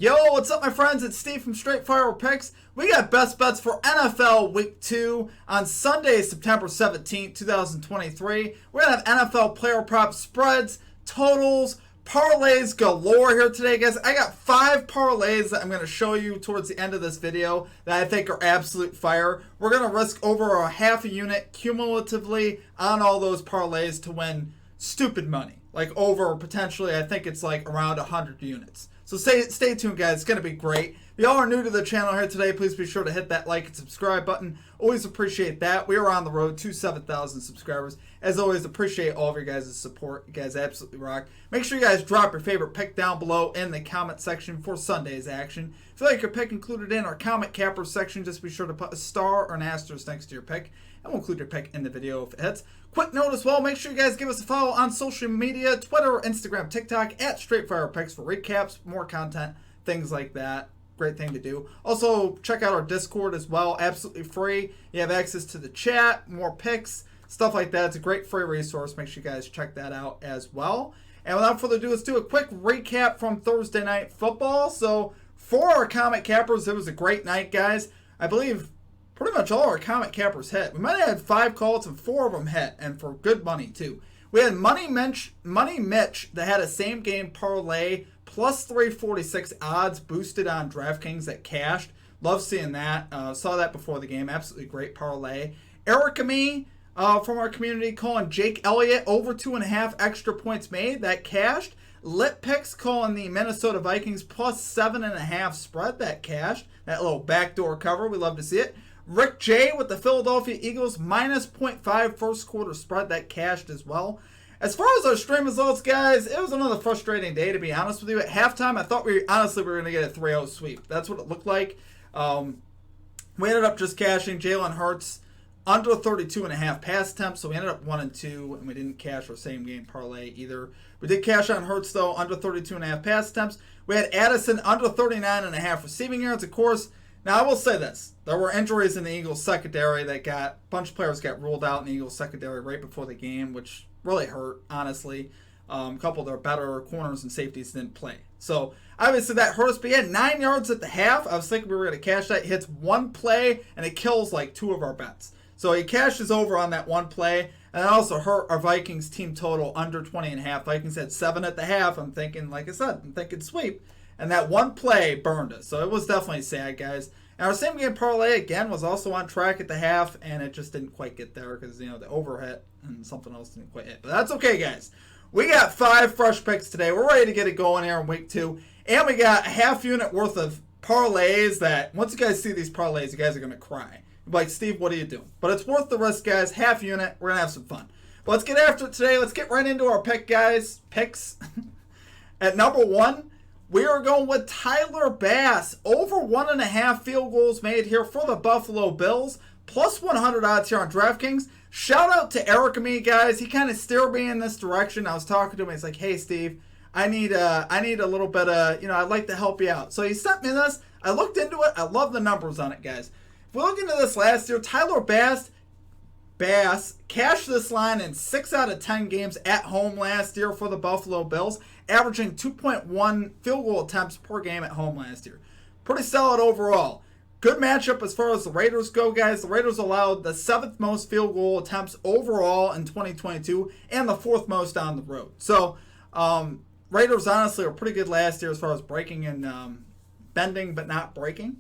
Yo, what's up, my friends? It's Steve from Straight Fire Picks. We got best bets for NFL Week 2 on Sunday, September 17th, 2023. We're going to have NFL player prop spreads, totals, parlays galore here today, guys. I got 5 parlays that I'm going to show you towards the end of this video that I think are absolute fire. We're going to risk over a half a unit cumulatively on all those parlays to win stupid money. Like over potentially, I think it's like around 100 units. So stay tuned, guys. It's going to be great. If y'all are new to the channel here today, please be sure to hit that like and subscribe button. Always appreciate that. We are on the road to 7,000 subscribers. As always, appreciate all of your guys' support. You guys absolutely rock. Make sure you guys drop your favorite pick down below in the comment section for Sunday's action. If you like your pick included in our comment capper section, just be sure to put a star or an asterisk next to your pick, and we'll include your pick in the video if it hits. Quick note as well, make sure you guys give us a follow on social media, Twitter, Instagram, TikTok, at StraightFirePicks for recaps, more content, things like that. Great thing to do. Also, check out our Discord as well, absolutely free. You have access to the chat, more picks, stuff like that. It's a great free resource. Make sure you guys check that out as well. And without further ado, let's do a quick recap from Thursday Night Football. So, for our comment cappers, it was a great night, guys. I believe pretty much all our comment cappers hit. We might have had 5 calls and 4 of them hit, and for good money too. We had Money Mitch that had a same game parlay plus 346 odds boosted on DraftKings that cashed. Love seeing that. Saw that before the game. Absolutely great parlay. Erica Me from our community calling Jake Elliott over 2.5 extra points made. That cashed. Lit Picks calling the Minnesota Vikings plus 7.5 spread. That cashed. That little backdoor cover. We love to see it. Rick J with the Philadelphia Eagles minus 0.5 first quarter spread. That cashed as well. As far as our stream results, guys, it was another frustrating day, to be honest with you. At halftime, I thought we were going to get a 3-0 sweep. That's what it looked like. We ended up just cashing Jalen Hurts under 32.5 pass attempts, so we ended up 1-2, and we didn't cash our same game parlay either. We did cash on Hurts, though, under 32.5 pass attempts. We had Addison under 39.5 receiving yards, of course. Now, I will say this. There were injuries in the Eagles secondary that a bunch of players got ruled out in the Eagles secondary right before the game, which really hurt, honestly. A couple of their better corners and safeties didn't play. So, obviously, that hurt us. But he had 9 yards at the half. I was thinking we were going to cash that. He hits one play, and it kills like 2 of our bets. So, he cashes over on that one play. And it also hurt our Vikings team total under 20.5. Vikings had 7 at the half. I'm thinking, like I said, I'm thinking sweep. And that one play burned us. So it was definitely sad, guys. And our same game parlay, again, was also on track at the half. And it just didn't quite get there because, the overhit and something else didn't quite hit. But that's okay, guys. We got 5 fresh picks today. We're ready to get it going here in week 2. And we got a half unit worth of parlays that, once you guys see these parlays, you guys are going to cry. You're like, Steve, what are you doing? But it's worth the risk, guys. Half unit. We're going to have some fun. But let's get after it today. Let's get right into our pick, guys. Picks. At number 1. We are going with Tyler Bass. Over 1.5 field goals made here for the Buffalo Bills. Plus 100 odds here on DraftKings. Shout out to Erica Me, guys. He kind of steered me in this direction. I was talking to him. He's like, hey, Steve, I need a little bit of, I'd like to help you out. So he sent me this. I looked into it. I love the numbers on it, guys. If we look into this last year, Tyler Bass cashed this line in 6 out of 10 games at home last year for the Buffalo Bills, averaging 2.1 field goal attempts per game at home last year. Pretty solid overall. Good matchup as far as the Raiders go, guys. The Raiders allowed the 7th most field goal attempts overall in 2022 and the 4th most on the road. So, Raiders honestly were pretty good last year as far as breaking and bending but not breaking.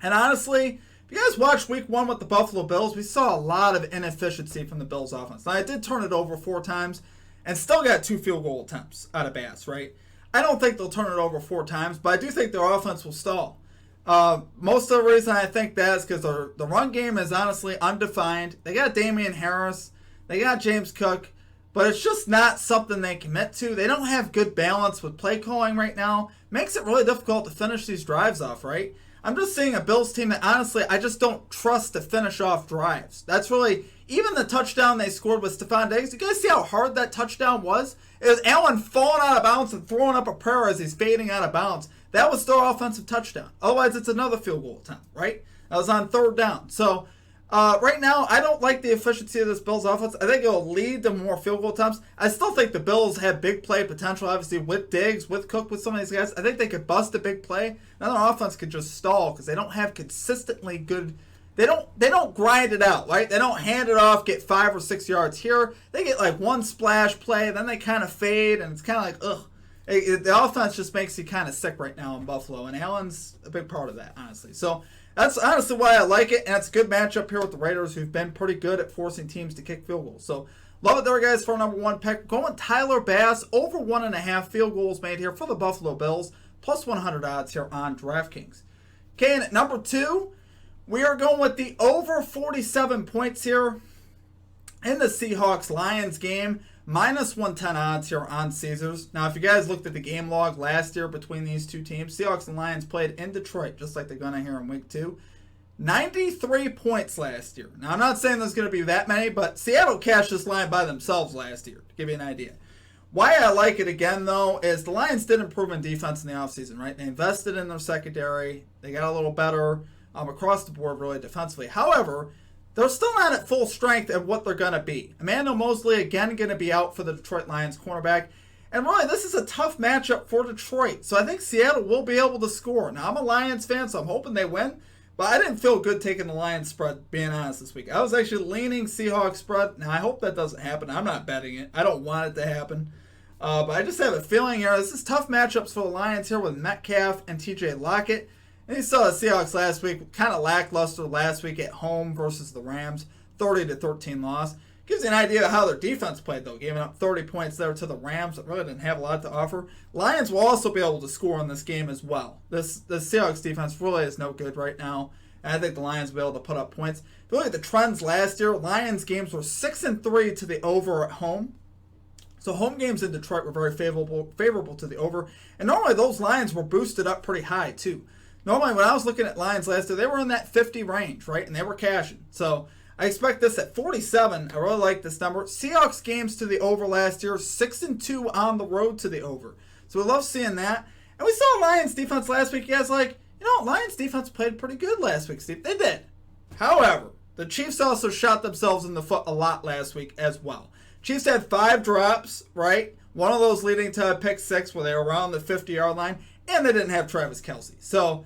And honestly, if you guys watched week 1 with the Buffalo Bills, we saw a lot of inefficiency from the Bills offense. Now, I did turn it over 4 times and still got 2 field goal attempts out of Bass, right? I don't think they'll turn it over 4 times, but I do think their offense will stall. Most of the reason I think that is because the run game is honestly undefined. They got Damian Harris. They got James Cook. But it's just not something they commit to. They don't have good balance with play calling right now. Makes it really difficult to finish these drives off, right? I'm just seeing a Bills team that honestly I just don't trust to finish off drives. That's really, even the touchdown they scored with Stephon Diggs, you guys see how hard that touchdown was? It was Allen falling out of bounds and throwing up a prayer as he's fading out of bounds. That was their offensive touchdown. Otherwise, it's another field goal attempt, right? That was on 3rd down. So, Right now, I don't like the efficiency of this Bills offense. I think it'll lead to more field goal attempts. I still think the Bills have big play potential, obviously, with Diggs, with Cook, with some of these guys. I think they could bust a big play. Now their offense could just stall because they don't have consistently good. They don't grind it out, right? They don't hand it off, get 5 or 6 yards here. They get like one splash play, then they kind of fade, and it's kind of like, ugh. The offense just makes you kind of sick right now in Buffalo, and Allen's a big part of that, honestly. So that's honestly why I like it, and it's a good matchup here with the Raiders, who've been pretty good at forcing teams to kick field goals. So love it there, guys, for our number 1 pick. Going Tyler Bass, over 1.5 field goals made here for the Buffalo Bills, plus 100 odds here on DraftKings. Okay, and at number 2, we are going with the over 47 points here in the Seahawks-Lions game. Minus 110 odds here on Caesars. Now, if you guys looked at the game log last year between these two teams, Seahawks and Lions played in Detroit, just like they're going to here in week 2. 93 points last year. Now, I'm not saying there's going to be that many, but Seattle cashed this line by themselves last year, to give you an idea. Why I like it again, though, is the Lions did improve in defense in the offseason, right? They invested in their secondary. They got a little better across the board, really, defensively. However, they're still not at full strength at what they're going to be. Emmanuel Mosley, again, going to be out for the Detroit Lions cornerback. And really, this is a tough matchup for Detroit. So I think Seattle will be able to score. Now, I'm a Lions fan, so I'm hoping they win. But I didn't feel good taking the Lions spread, being honest, this week. I was actually leaning Seahawks spread. Now, I hope that doesn't happen. I'm not betting it. I don't want it to happen. But I just have a feeling here. This is tough matchups for the Lions here with Metcalf and TJ Lockett. And you saw the Seahawks last week, kind of lackluster last week at home versus the Rams, 30-13 loss. Gives you an idea of how their defense played, though, giving up 30 points there to the Rams that really didn't have a lot to offer. Lions will also be able to score in this game as well. The Seahawks defense really is no good right now, and I think the Lions will be able to put up points. If you look at the trends last year, Lions games were 6-3 to the over at home. So home games in Detroit were very favorable to the over, and normally those Lions were boosted up pretty high too. Normally, when I was looking at Lions last year, they were in that 50 range, right? And they were cashing. So I expect this at 47. I really like this number. Seahawks games to the over last year, 6-2 on the road to the over. So we love seeing that. And we saw Lions defense last week. You guys Lions defense played pretty good last week, Steve. They did. However, the Chiefs also shot themselves in the foot a lot last week as well. Chiefs had 5 drops, right? One of those leading to a pick 6 where they were around the 50-yard line. And they didn't have Travis Kelce. So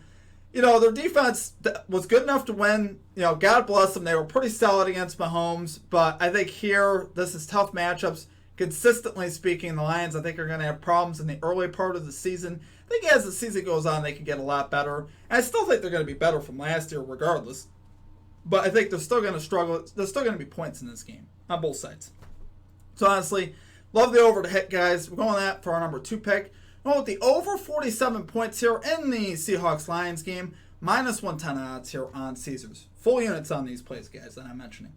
their defense was good enough to win. God bless them. They were pretty solid against Mahomes. But I think here, this is tough matchups. Consistently speaking, the Lions, I think, are going to have problems in the early part of the season. I think as the season goes on, they can get a lot better. And I still think they're going to be better from last year regardless. But I think they're still going to struggle. There's still going to be points in this game on both sides. So honestly, love the over to hit, guys. We're going with that for our number 2 pick. With the over 47 points here in the Seahawks-Lions game, minus 110 odds here on Caesars. Full units on these plays, guys, that I'm mentioning.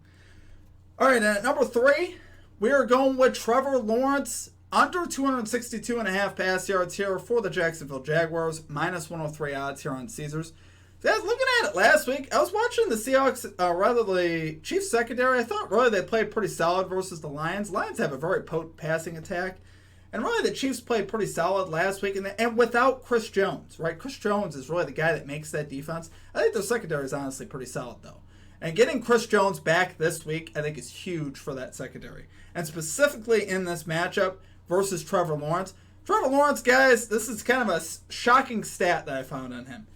All right, and at number 3, we are going with Trevor Lawrence, under 262.5 pass yards here for the Jacksonville Jaguars, minus 103 odds here on Caesars. So guys, looking at it last week, I was watching the Seahawks, the Chiefs secondary. I thought really they played pretty solid versus the Lions. Lions have a very potent passing attack. And really, the Chiefs played pretty solid last week, and without Chris Jones, right? Chris Jones is really the guy that makes that defense. I think their secondary is honestly pretty solid, though. And getting Chris Jones back this week, I think, is huge for that secondary. And specifically in this matchup versus Trevor Lawrence. Trevor Lawrence, guys, this is kind of a shocking stat that I found on him.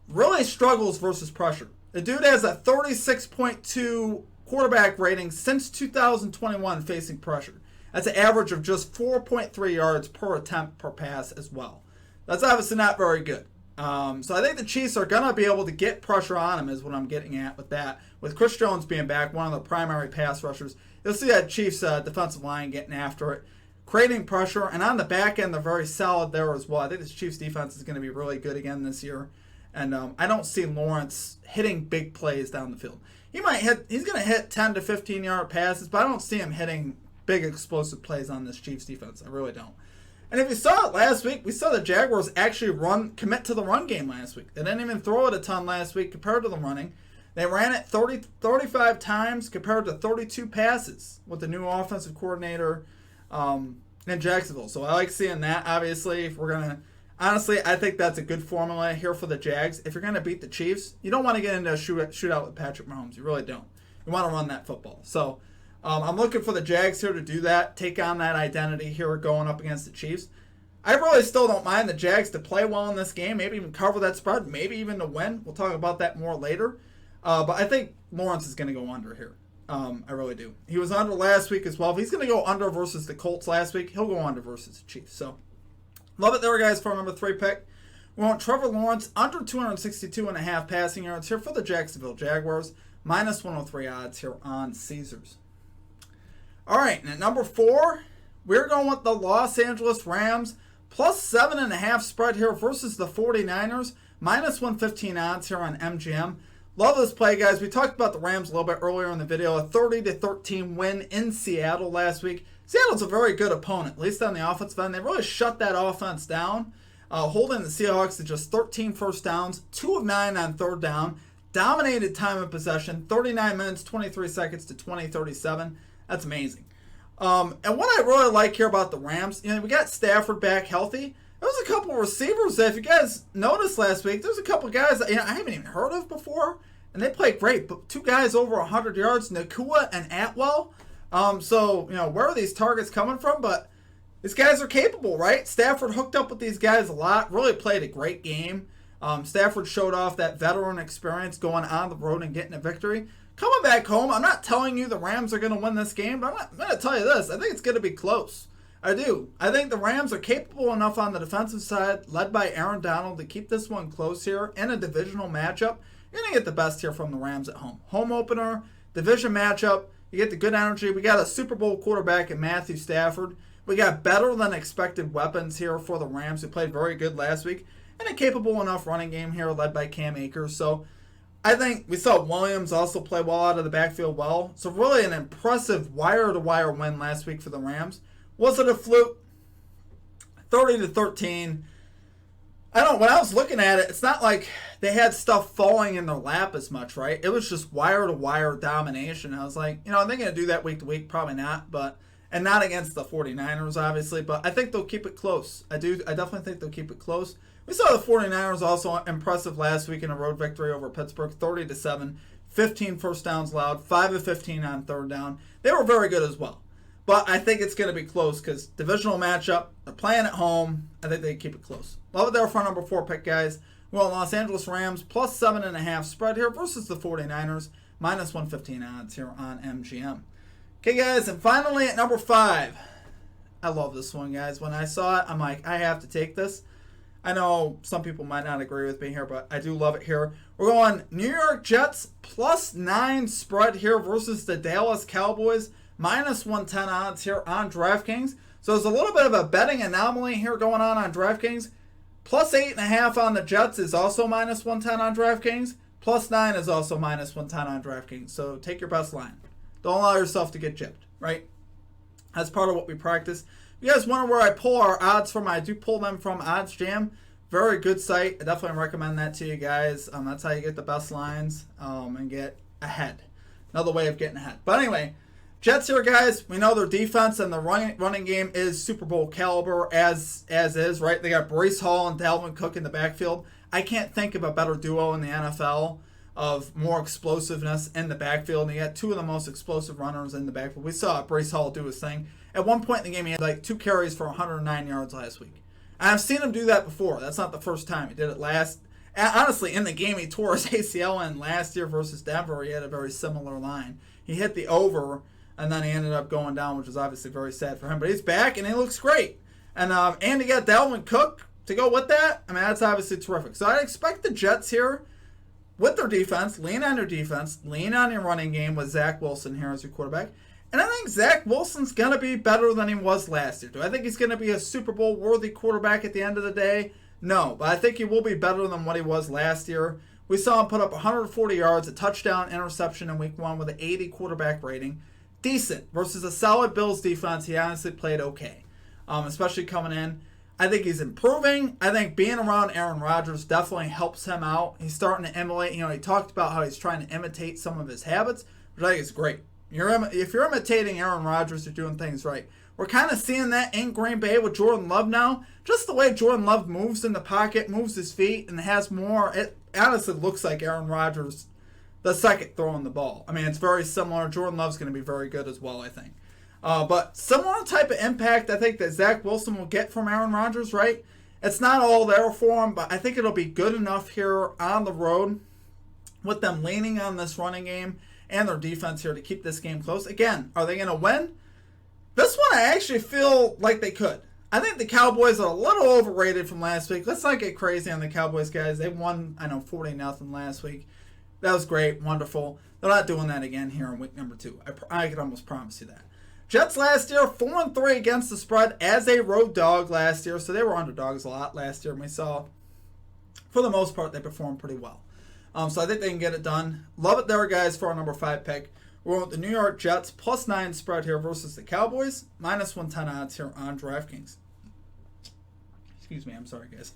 Really struggles versus pressure. The dude has a 36.2 quarterback rating since 2021 facing pressure. That's an average of just 4.3 yards per attempt per pass as well. That's obviously not very good. So I think the Chiefs are going to be able to get pressure on him is what I'm getting at with that. With Chris Jones being back, one of the primary pass rushers, you'll see that Chiefs defensive line getting after it, creating pressure. And on the back end, they're very solid there as well. I think this Chiefs defense is going to be really good again this year. And I don't see Lawrence hitting big plays down the field. He's going to hit 10 to 15-yard passes, but I don't see him hitting big explosive plays on this Chiefs defense. I really don't. And if you saw it last week, we saw the Jaguars actually commit to the run game last week. They didn't even throw it a ton last week compared to the running. They ran it 35 times compared to 32 passes with the new offensive coordinator in Jacksonville. So I like seeing that. Obviously, honestly, I think that's a good formula here for the Jags. If you're going to beat the Chiefs, you don't want to get into a shootout with Patrick Mahomes. You really don't. You want to run that football. So I'm looking for the Jags here to do that, take on that identity here going up against the Chiefs. I really still don't mind the Jags to play well in this game, maybe even cover that spread, maybe even to win. We'll talk about that more later. But I think Lawrence is going to go under here. I really do. He was under last week as well. If he's going to go under versus the Colts last week, he'll go under versus the Chiefs. So, love it there, guys, for our number 3 pick. We want Trevor Lawrence under 262.5 passing yards here for the Jacksonville Jaguars. Minus 103 odds here on Caesars. All right, and at number 4, we're going with the Los Angeles Rams. Plus 7.5 spread here versus the 49ers. Minus 115 odds here on MGM. Love this play, guys. We talked about the Rams a little bit earlier in the video. A 30-13 win in Seattle last week. Seattle's a very good opponent, at least on the offensive end. They really shut that offense down, holding the Seahawks to just 13 first downs, 2 of 9 on third down. Dominated time of possession, 39 minutes, 23 seconds to 20:37. That's amazing. And what I really like here about the Rams, we got Stafford back healthy. There was a couple of receivers that, if you guys noticed last week, there's a couple of guys that I haven't even heard of before, and they played great. But 2 guys over 100 yards, Nakua and Atwell. So where are these targets coming from? But these guys are capable, right? Stafford hooked up with these guys a lot, really played a great game. Stafford showed off that veteran experience going on the road and getting a victory. Coming back home, I'm not telling you the Rams are going to win this game, but I'm going to tell you this. I think it's going to be close. I do. I think the Rams are capable enough on the defensive side, led by Aaron Donald, to keep this one close here in a divisional matchup. You're going to get the best here from the Rams at home. Home opener, division matchup. You get the good energy. We got a Super Bowl quarterback in Matthew Stafford. We got better than expected weapons here for the Rams, who played very good last week. And a capable enough running game here led by Cam Akers. So I think we saw Williams also play well out of the backfield well. So really an impressive wire-to-wire win last week for the Rams. Was it a fluke? 30-13. When I was looking at it, it's not like they had stuff falling in their lap as much, right? It was just wire-to-wire domination. I was like, are they going to do that week to week? Probably not, and not against the 49ers, obviously, but I think they'll keep it close. I definitely think they'll keep it close. We saw the 49ers also impressive last week in a road victory over Pittsburgh, 30-7, 15 first downs allowed, 5 of 15 on third down. They were very good as well. But I think it's going to be close because divisional matchup, they're playing at home. I think they keep it close. Love it there for our number 4 pick, guys. Well, Los Angeles Rams plus 7.5 spread here versus the 49ers, minus 115 odds here on MGM. Okay, guys, and finally at number 5. I love this one, guys. When I saw it, I'm like, I have to take this. I know some people might not agree with me here, but I do love it here. We're going New York Jets plus 9 spread here versus the Dallas Cowboys. Minus 110 odds here on DraftKings. So there's a little bit of a betting anomaly here going on DraftKings. Plus 8.5 on the Jets is also minus 110 on DraftKings. Plus 9 is also minus 110 on DraftKings. So take your best line. Don't allow yourself to get gypped, right? That's part of what we practice. If you guys wonder where I pull our odds from, I do pull them from Odds Jam. Very good site. I definitely recommend that to you guys. That's how you get the best lines and get ahead. Another way of getting ahead. But anyway, Jets here, guys. We know their defense and the running game is Super Bowl caliber as is, right? They got Breece Hall and Dalvin Cook in the backfield. I can't think of a better duo in the NFL of more explosiveness in the backfield. And you got 2 of the most explosive runners in the backfield. We saw Breece Hall do his thing. At one point in the game, he had like 2 carries for 109 yards last week. And I've seen him do that before. That's not the first time. He did it honestly, in the game he tore his ACL in last year versus Denver. He had a very similar line. He hit the over, and then he ended up going down, which was obviously very sad for him. But he's back, and he looks great. And he got Dalvin Cook to go with that. I mean, that's obviously terrific. So I expect the Jets here, with their defense, lean on your defense, lean on your running game with Zach Wilson here as your quarterback. And I think Zach Wilson's going to be better than he was last year. Do I think he's going to be a Super Bowl-worthy quarterback at the end of the day? No, but I think he will be better than what he was last year. We saw him put up 140 yards, a touchdown, interception in Week 1 with an 80 quarterback rating. Decent. Versus a solid Bills defense, he honestly played okay, especially coming in. I think he's improving. I think being around Aaron Rodgers definitely helps him out. He's starting to emulate. He talked about how he's trying to imitate some of his habits, which I think is great. If you're imitating Aaron Rodgers, you're doing things right. We're kind of seeing that in Green Bay with Jordan Love now. Just the way Jordan Love moves in the pocket, moves his feet, and has more. It honestly looks like Aaron Rodgers the second throwing the ball. I mean, it's very similar. Jordan Love's going to be very good as well, I think. But similar type of impact I think that Zach Wilson will get from Aaron Rodgers, right? It's not all there for him, but I think it'll be good enough here on the road with them leaning on this running game and their defense here to keep this game close. Again, are they going to win? This one I actually feel like they could. I think the Cowboys are a little overrated from last week. Let's not get crazy on the Cowboys, guys. They won, 40-0 last week. That was great, wonderful. They're not doing that again here in week number 2. I can almost promise you that. Jets last year, 4-3 against the spread as a road dog last year. So they were underdogs a lot last year. And we saw, for the most part, they performed pretty well. So I think they can get it done. Love it there, guys, for our number 5 pick. We're with the New York Jets, +9 spread here versus the Cowboys. -110 odds here on DraftKings. Excuse me, I'm sorry, guys.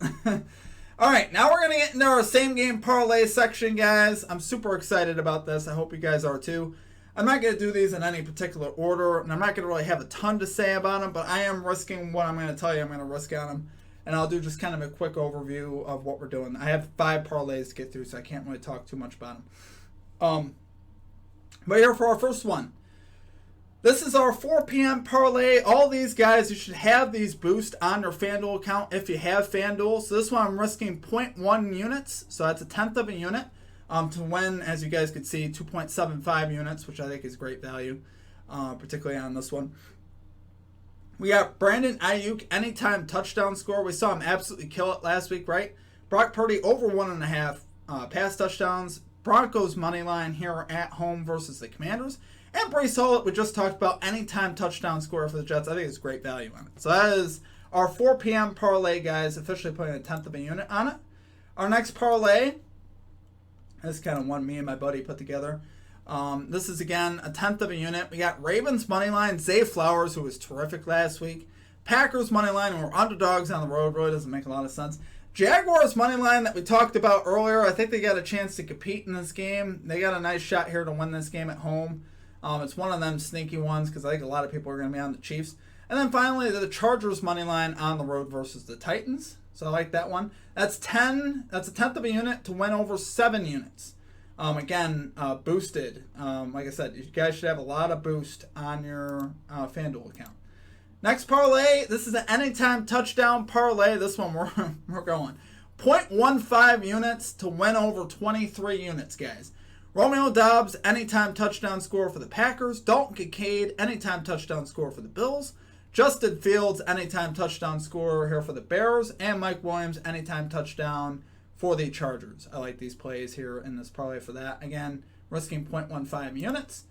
All right, now we're going to get into our same game parlay section, guys. I'm super excited about this. I hope you guys are too. I'm not going to do these in any particular order, and I'm not going to really have a ton to say about them, but I am risking what I'm going to tell you I'm going to risk on them. And I'll do just kind of a quick overview of what we're doing. I have 5 parlays to get through, so I can't really talk too much about them. But here for our first one. This is our 4 p.m. parlay. All these guys, you should have these boost on your FanDuel account if you have FanDuel. So this one I'm risking 0.1 units. So that's a tenth of a unit to win, as you guys can see, 2.75 units, which I think is great value, particularly on this one. We got Brandon Ayuk, anytime touchdown score. We saw him absolutely kill it last week, right? Brock Purdy over 1.5 pass touchdowns. Broncos money line here at home versus the Commanders. And Breece Hall, we just talked about, anytime touchdown score for the Jets. I think it's great value on it. So that is our 4 p.m. parlay, guys, officially putting a tenth of a unit on it. Our next parlay, this is kind of one me and my buddy put together. This is, again, a tenth of a unit. We got Ravens money line, Zay Flowers, who was terrific last week. Packers money line, and we're underdogs on the road. Really doesn't make a lot of sense. Jaguars money line that we talked about earlier. I think they got a chance to compete in this game. They got a nice shot here to win this game at home. It's one of them sneaky ones because I think a lot of people are going to be on the Chiefs. And then finally, the Chargers money line on the road versus the Titans. So I like that one. That's a tenth of a unit to win over 7 units. Again, boosted. Like I said, you guys should have a lot of boost on your FanDuel account. Next parlay, this is an anytime touchdown parlay. This one we're going 0.15 units to win over 23 units, guys. Romeo Doubs, anytime touchdown score for the Packers. Dalton Kincaid, anytime touchdown score for the Bills. Justin Fields, anytime touchdown scorer here for the Bears. And Mike Williams, anytime touchdown for the Chargers. I like these plays here in this parlay for that. Again, risking 0.15 units.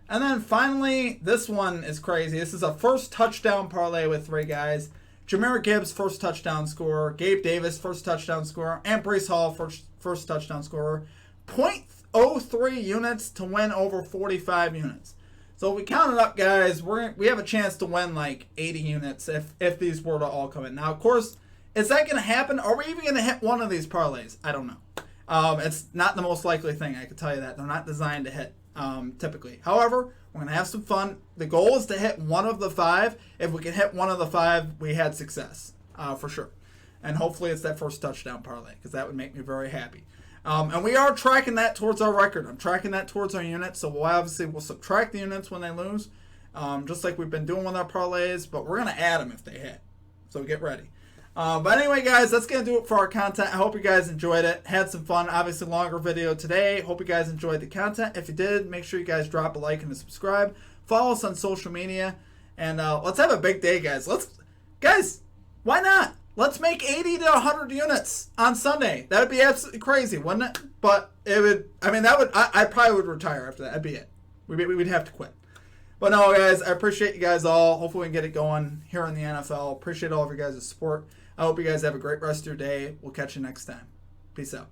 And then finally, this one is crazy. This is a first touchdown parlay with 3 guys. Jahmyr Gibbs, first touchdown scorer. Gabe Davis, first touchdown scorer. And Breece Hall, first touchdown scorer. 0.03 units to win over 45 units. So if we count it up, guys, we have a chance to win like 80 units if these were to all come in. Now, of course, is that going to happen? Are we even going to hit one of these parlays? I don't know. It's not the most likely thing, I can tell you that. They're not designed to hit typically. However, we're going to have some fun. The goal is to hit one of the 5. If we can hit one of the 5, we had success for sure. And hopefully it's that first touchdown parlay because that would make me very happy. And we are tracking that towards our record. I'm tracking that towards our units. So we'll subtract the units when they lose, just like we've been doing with our parlays. But we're going to add them if they hit. So get ready. But anyway, guys, that's going to do it for our content. I hope you guys enjoyed it. Had some fun. Obviously, longer video today. Hope you guys enjoyed the content. If you did, make sure you guys drop a like and a subscribe. Follow us on social media. And let's have a big day, guys. Guys, why not? Let's make 80 to 100 units on Sunday. That would be absolutely crazy, wouldn't it? But it would, I probably would retire after that. That'd be it. We'd have to quit. But no, guys, I appreciate you guys all. Hopefully we can get it going here in the NFL. Appreciate all of your guys' support. I hope you guys have a great rest of your day. We'll catch you next time. Peace out.